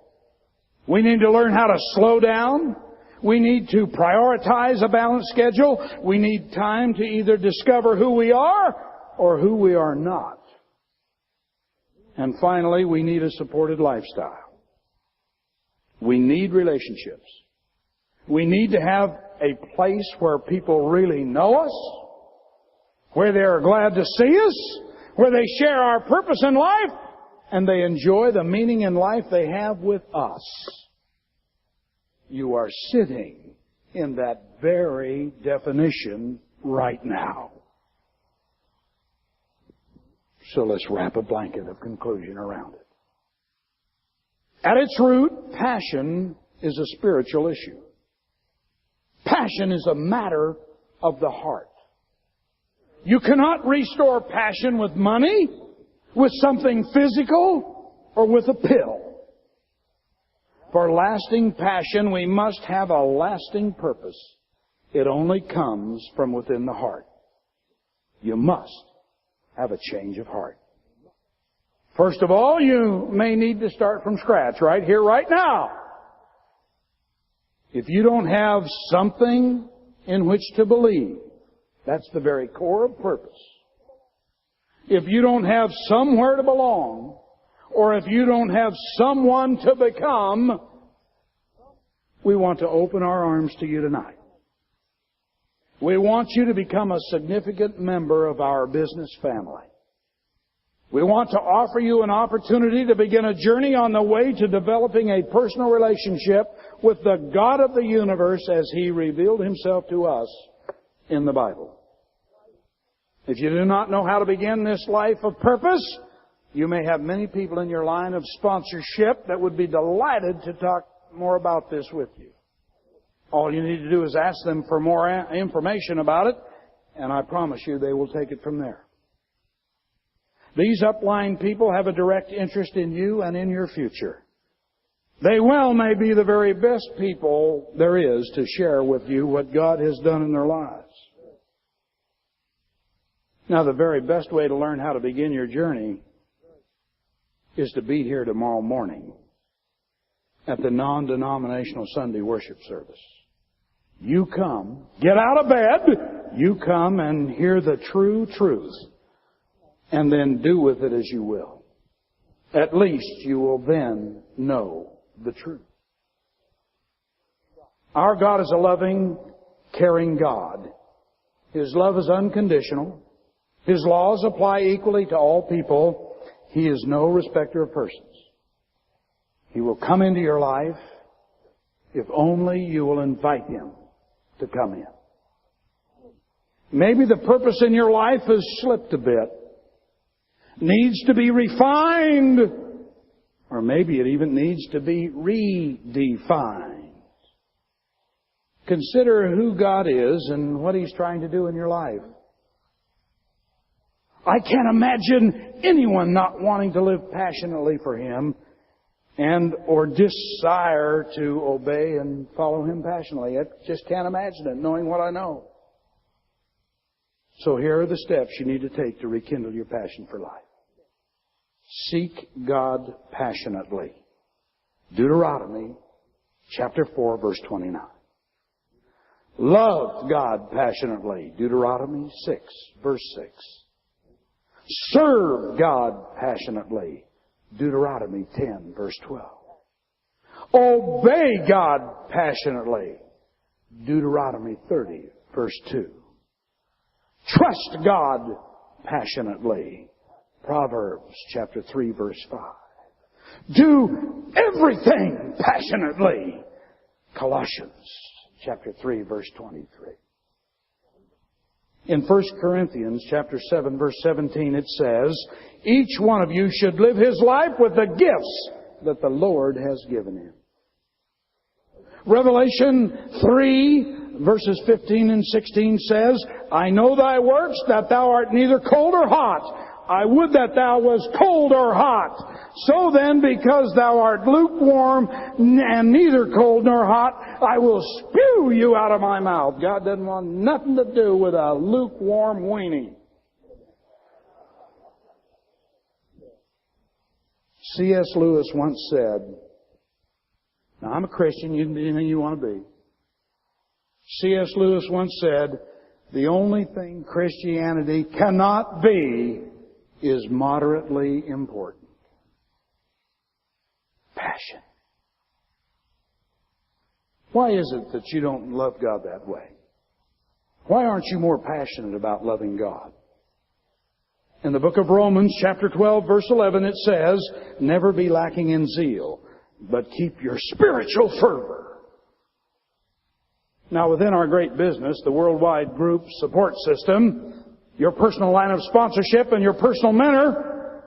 We need to learn how to slow down. We need to prioritize a balanced schedule. We need time to either discover who we are or who we are not. And finally, we need a supported lifestyle. We need relationships. We need to have a place where people really know us, where they are glad to see us, where they share our purpose in life, and they enjoy the meaning in life they have with us. You are sitting in that very definition right now. So let's wrap a blanket of conclusion around it. At its root, passion is a spiritual issue. Passion is a matter of the heart. You cannot restore passion with money, with something physical, or with a pill. For lasting passion, we must have a lasting purpose. It only comes from within the heart. You must have a change of heart. First of all, you may need to start from scratch right here, right now. If you don't have something in which to believe, that's the very core of purpose. If you don't have somewhere to belong, or if you don't have someone to become, we want to open our arms to you tonight. We want you to become a significant member of our business family. We want to offer you an opportunity to begin a journey on the way to developing a personal relationship with the God of the universe as He revealed Himself to us in the Bible. If you do not know how to begin this life of purpose, you may have many people in your line of sponsorship that would be delighted to talk more about this with you. All you need to do is ask them for more information about it, and I promise you they will take it from there. These upline people have a direct interest in you and in your future. They well may be the very best people there is to share with you what God has done in their lives. Now, the very best way to learn how to begin your journey is to be here tomorrow morning at the non-denominational Sunday worship service. You come, get out of bed, you come and hear the true truth, and then do with it as you will. At least you will then know the truth. Our God is a loving, caring God. His love is unconditional. His laws apply equally to all people. He is no respecter of persons. He will come into your life if only you will invite Him to come in. Maybe the purpose in your life has slipped a bit, needs to be refined, or maybe it even needs to be redefined. Consider who God is and what He's trying to do in your life. I can't imagine anyone not wanting to live passionately for Him and or desire to obey and follow Him passionately. I just can't imagine it, knowing what I know. So here are the steps you need to take to rekindle your passion for life. Seek God passionately. Deuteronomy chapter 4, verse 29. Love God passionately. Deuteronomy 6, verse 6. Serve God passionately. Deuteronomy 10, verse 12. Obey God passionately. Deuteronomy 30, verse 2. Trust God passionately. Proverbs chapter 3, verse 5. Do everything passionately. Colossians chapter 3, verse 23. In 1 Corinthians chapter 7, verse 17, it says, each one of you should live his life with the gifts that the Lord has given him. Revelation 3, verses 15 and 16 says, I know thy works, that thou art neither cold or hot. I would that thou wast cold or hot. So then, because thou art lukewarm and neither cold nor hot, I will spew you out of my mouth. God doesn't want nothing to do with a lukewarm weenie. C.S. Lewis once said, now I'm a Christian, you can be anything you want to be. C.S. Lewis once said, the only thing Christianity cannot be is moderately important. passion. Why is it that you don't love God that way? Why aren't you more passionate about loving God? In the book of Romans, chapter 12, verse 11, it says, "Never be lacking in zeal, but keep your spiritual fervor." Now, within our great business, the worldwide group support system, your personal line of sponsorship and your personal mentor,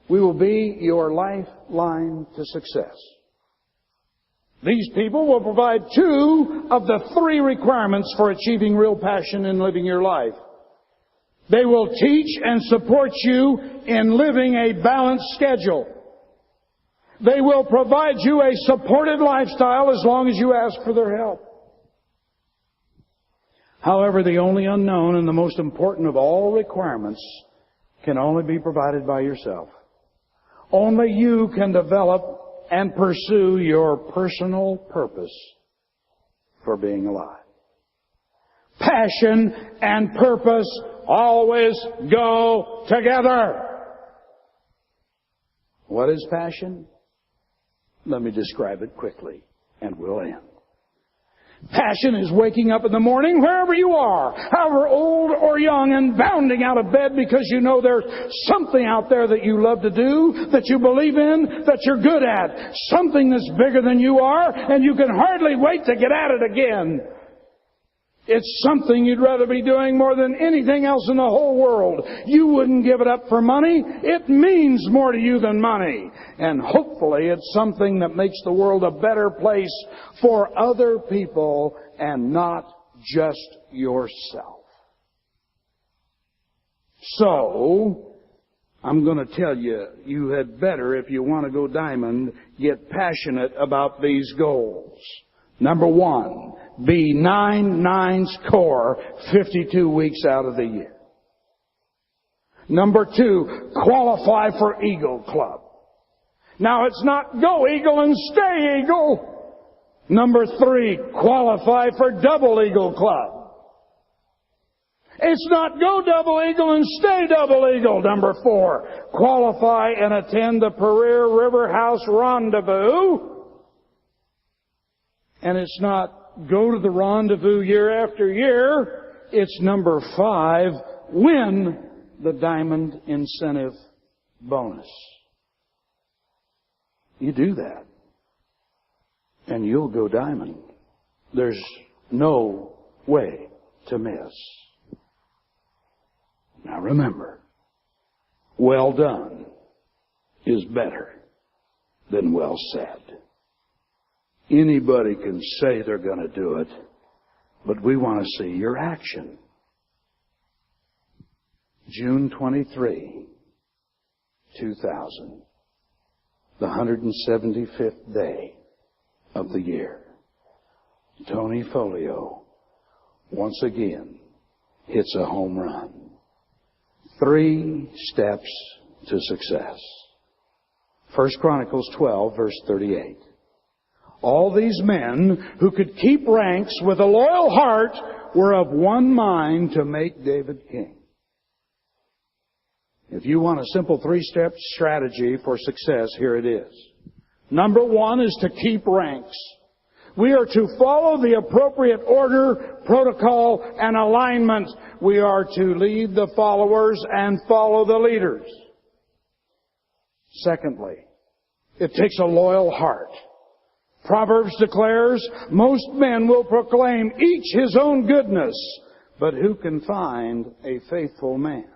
we will be your lifeline to success. These people will provide 2 of the 3 requirements for achieving real passion in living your life. They will teach and support you in living a balanced schedule. They will provide you a supported lifestyle as long as you ask for their help. However, the only unknown and the most important of all requirements can only be provided by yourself. Only you can develop and pursue your personal purpose for being alive. Passion and purpose always go together. What is passion? Let me describe it quickly, and we'll end. Passion is waking up in the morning, wherever you are, however old or young, and bounding out of bed because you know there's something out there that you love to do, that you believe in, that you're good at. Something that's bigger than you are, and you can hardly wait to get at it again. It's something you'd rather be doing more than anything else in the whole world. You wouldn't give it up for money. It means more to you than money. And hopefully it's something that makes the world a better place for other people and not just yourself. So, I'm going to tell you, you had better, if you want to go diamond, get passionate about these goals. Number 1, be 9 nines core 52 weeks out of the year. Number 2, qualify for Eagle Club. Now it's not go Eagle and stay Eagle. Number 3, qualify for Double Eagle Club. It's not go Double Eagle and stay Double Eagle. Number 4, qualify and attend the Pereira River House Rendezvous. And it's not go to the rendezvous year after year. It's number 5, win the Diamond Incentive Bonus. You do that, and you'll go diamond. There's no way to miss. Now remember, well done is better than well said. Anybody can say they're going to do it, but we want to see your action. June 23, 2000, the 175th day of the year. Tony Folio once again hits a home run. 3 steps to success. 1 Chronicles 12, verse 38. All these men who could keep ranks with a loyal heart were of one mind to make David king. If you want a simple 3-step strategy for success, here it is. Number 1 is to keep ranks. We are to follow the appropriate order, protocol, and alignment. We are to lead the followers and follow the leaders. Secondly, it takes a loyal heart. Proverbs declares, most men will proclaim each his own goodness, but who can find a faithful man?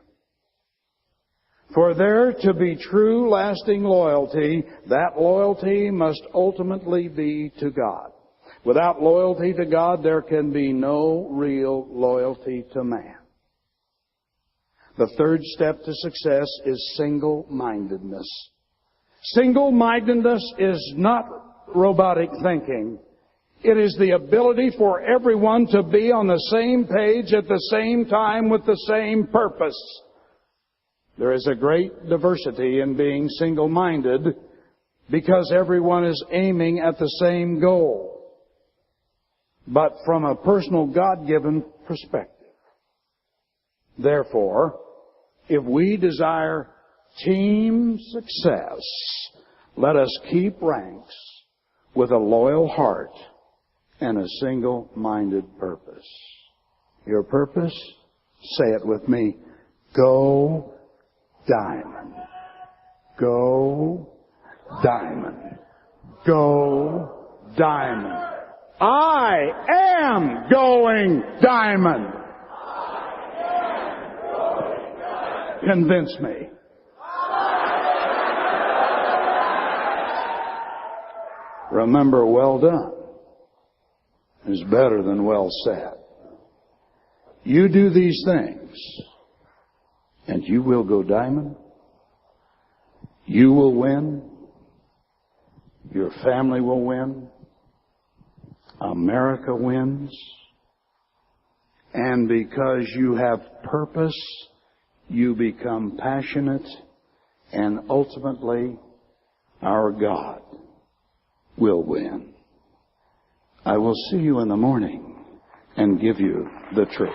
For there to be true, lasting loyalty, that loyalty must ultimately be to God. Without loyalty to God, there can be no real loyalty to man. The 3rd step to success is single-mindedness. Single-mindedness is not robotic thinking. It is the ability for everyone to be on the same page at the same time with the same purpose. There is a great diversity in being single-minded because everyone is aiming at the same goal, but from a personal God-given perspective. Therefore, if we desire team success, Let us keep ranks with a loyal heart and a single-minded purpose. Your purpose? Say it with me. Go Diamond. Go Diamond. Go Diamond. I am going diamond. Convince me. Remember, well done is better than well said. You do these things, and you will go diamond. You will win. Your family will win. America wins. And because you have purpose, you become passionate, and ultimately, our God will win. I will see you in the morning and give you the truth.